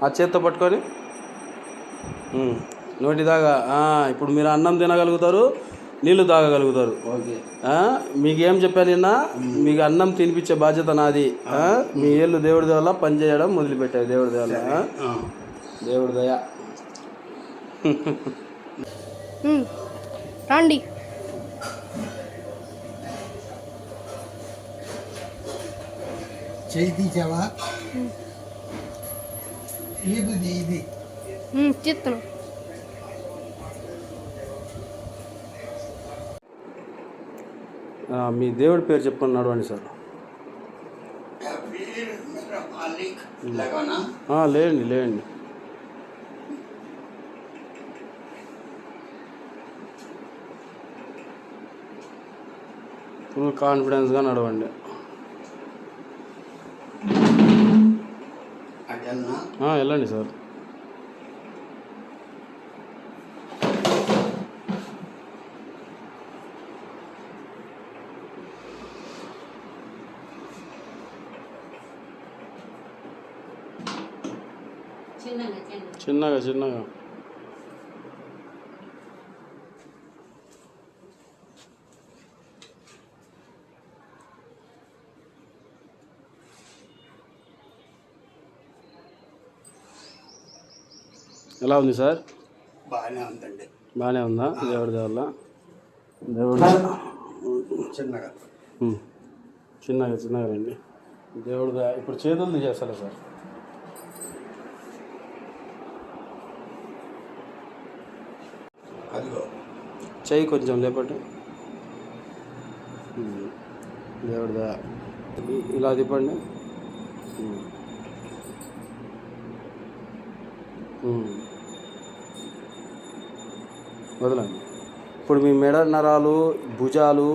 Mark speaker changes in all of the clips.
Speaker 1: ఆ చేత్తో పట్టుకొని నోటి దాకా. ఇప్పుడు మీరు అన్నం తినగలుగుతారు, నీళ్లు తాగగలుగుతారు. మీకేం చెప్పాను నిన్న, మీకు అన్నం తినిపించే బాధ్యత నాది. మీ ఏళ్ళు దేవుడి వల్ల పనిచేయడం మొదలుపెట్టాయి. దేవుడి వల్ల, దేవుడి దయ.
Speaker 2: రండి.
Speaker 3: చేయి తీసావా? ఇది
Speaker 2: చెప్తాను.
Speaker 1: మీ దేవుడి పేరు చెప్పండి, నడవండి సార్. లేండి లేండి. ఫుల్ కాన్ఫిడెన్స్గా నడవండి. వెళ్ళండి సార్. చిన్నగా చిన్నగా. ఎలా ఉంది సార్?
Speaker 3: బాగానే ఉందండి.
Speaker 1: బాగానే ఉందా? దేవుడి వల్ల. దేవుడు
Speaker 3: చిన్నగా
Speaker 1: చిన్నగా చిన్నగా రండి. దేవుడు ఇప్పుడు చేతులు తీసేస్తారా సార్? చెయ్యి కొంచెం లేపండి. దేవుడి ఇలా తిప్పండి. వదలండి. ఇప్పుడు మీ మెడ నరాలు, భుజాలు,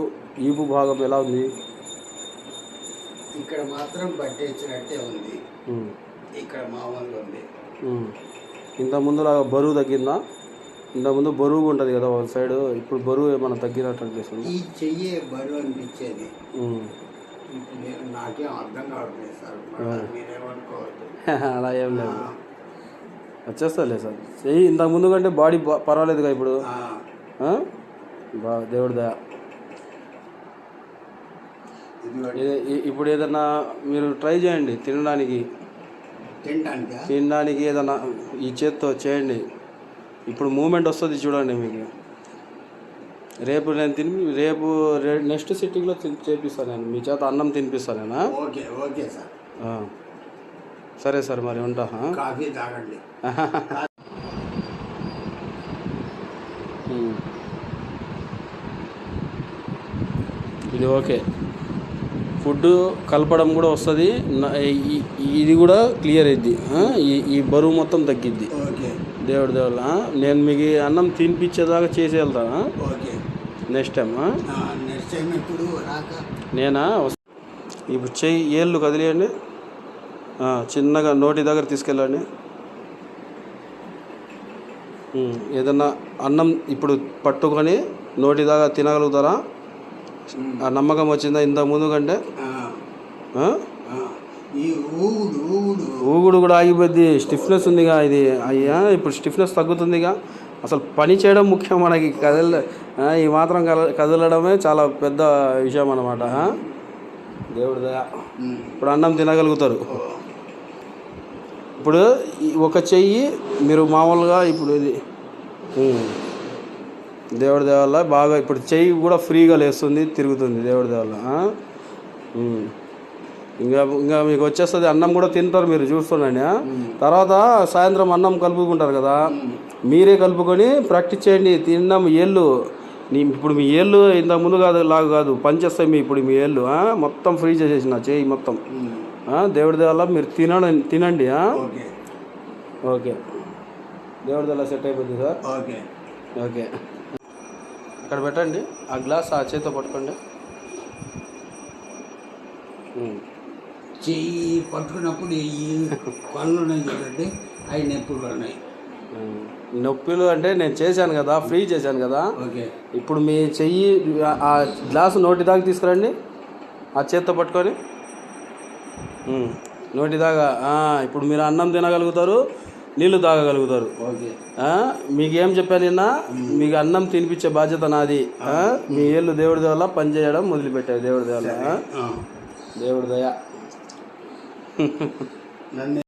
Speaker 1: ఈపు భాగం ఎలా ఉంది?
Speaker 3: ఇక్కడ మాత్రం పట్టేసినట్టే ఉంది. ఇక్కడ మామూలుగా ఉంది.
Speaker 1: ఇంతకుముందులాగా బరువు తగ్గిందా? ఇంతకుముందు బరువుగా ఉంటుంది కదా ఒక సైడ్, ఇప్పుడు బరువు ఏమైనా తగ్గినట్టు అనిపిస్తుంది?
Speaker 3: ఈ చెయ్యి బరువు అనిపించేది. నాకేం అర్థం కావట్లేదు సార్, మీరేమనుకోవద్దు.
Speaker 1: అలా ఏం లేదు, వచ్చేస్తా సార్. చెయ్యి ఇంతకుముందు కంటే బాడీ పర్వాలేదుగా ఇప్పుడు? దేవుడి దయ. ఇప్పుడు ఏదన్నా మీరు ట్రై చేయండి తినడానికి ఏదన్నా ఈ చేత్తో చేయండి. ఇప్పుడు మూమెంట్ వస్తుంది చూడండి మీకు. రేపు నేను నెక్స్ట్ సిట్టింగ్లో చేపిస్తాను నేను, మీ చేత అన్నం తినిపిస్తాను నేను.
Speaker 3: Okay sir.
Speaker 1: సరే సార్, మరి ఉంటా.
Speaker 3: కాఫీ తాగండి.
Speaker 1: ఇది ఓకే. ఫుడ్ కలపడం కూడా వస్తుంది, ఇది కూడా క్లియర్ అయింది. ఈ బరువు మొత్తం తగ్గిద్ది దేవుడి దేవుళ్ళ. నేను మీకు అన్నం తినిపించేదాకా చేసి వెళ్తాను నెక్స్ట్ టైం. నేనా? ఇప్పుడు చెయ్యి ఏళ్ళు కదిలేయండి, చిన్నగా నోటి దగ్గర తీసుకెళ్ళండి. ఏదన్నా అన్నం ఇప్పుడు పట్టుకొని నోటి దాకా తినగలుగుతారా? ఆ నమ్మకం వచ్చిందా ఇంతకుముందు కంటే? ఊగుడు కూడా ఆగిపోద్ది. స్టిఫ్నెస్ ఉందిగా ఇది. అయ్యా ఇప్పుడు స్టిఫ్నెస్ తగ్గుతుందిగా. అసలు పని చేయడం ముఖ్యం మనకి, ఈ మాత్రం కదలడమే చాలా పెద్ద విషయం అన్నమాట. దేవుడి దయ. ఇప్పుడు అన్నం తినగలుగుతారు. ఇప్పుడు ఒక చెయ్యి మీరు మామూలుగా ఇప్పుడు ఇది దేవుడి దయ వల్ల బాగా ఇప్పుడు చెయ్యి కూడా ఫ్రీగా లేస్తుంది, తిరుగుతుంది దేవుడి దయ వల్ల. ఇంకా మీకు వచ్చేస్తుంది. అన్నం కూడా తింటారు మీరు, చూస్తుండండి. తర్వాత సాయంత్రం అన్నం కలుపుకుంటారు కదా, మీరే కలుపుకొని ప్రాక్టీస్ చేయండి. తిన్నాం ఏళ్ళు ఇప్పుడు మీ ఏళ్ళు ఇంతకుముందు కాదు పనిచేస్తాయి. ఇప్పుడు మీ ఏళ్ళు మొత్తం ఫ్రీ చేసేసిన చెయ్యి మొత్తం. దేవుడి వల్ల మీరు తినండి. ఓకే, దేవుడి వల్ల సెట్ అయిపోద్ది సార్. ఓకే, అక్కడ పెట్టండి. ఆ గ్లాస్ ఆ చేతితో పట్టుకోండి.
Speaker 3: చెయ్యి పట్టుకున్నప్పుడు ఈ పనులు ఉన్నాయి చూడండి, అవి నొప్పులు ఉన్నాయి.
Speaker 1: నొప్పులు అంటే నేను చేశాను కదా, ఫ్రీ చేశాను కదా. ఇప్పుడు మీ చెయ్యి ఆ గ్లాసు నోటి దాకా తీసుకురండి, ఆ చేత్తో పట్టుకొని నోటి దాకా ఇప్పుడు మీరు అన్నం తినగలుగుతారు, నీళ్లు తాగగలుగుతారు.
Speaker 3: ఓకే.
Speaker 1: మీకేం చెప్పాను నిన్న, మీకు అన్నం తినిపించే బాధ్యత నాది. మీ ఏళ్ళు దేవుడి వల్ల పనిచేయడం మొదలుపెట్టారు. దేవుడి వల్ల, దేవుడి దయ.
Speaker 3: నన్ను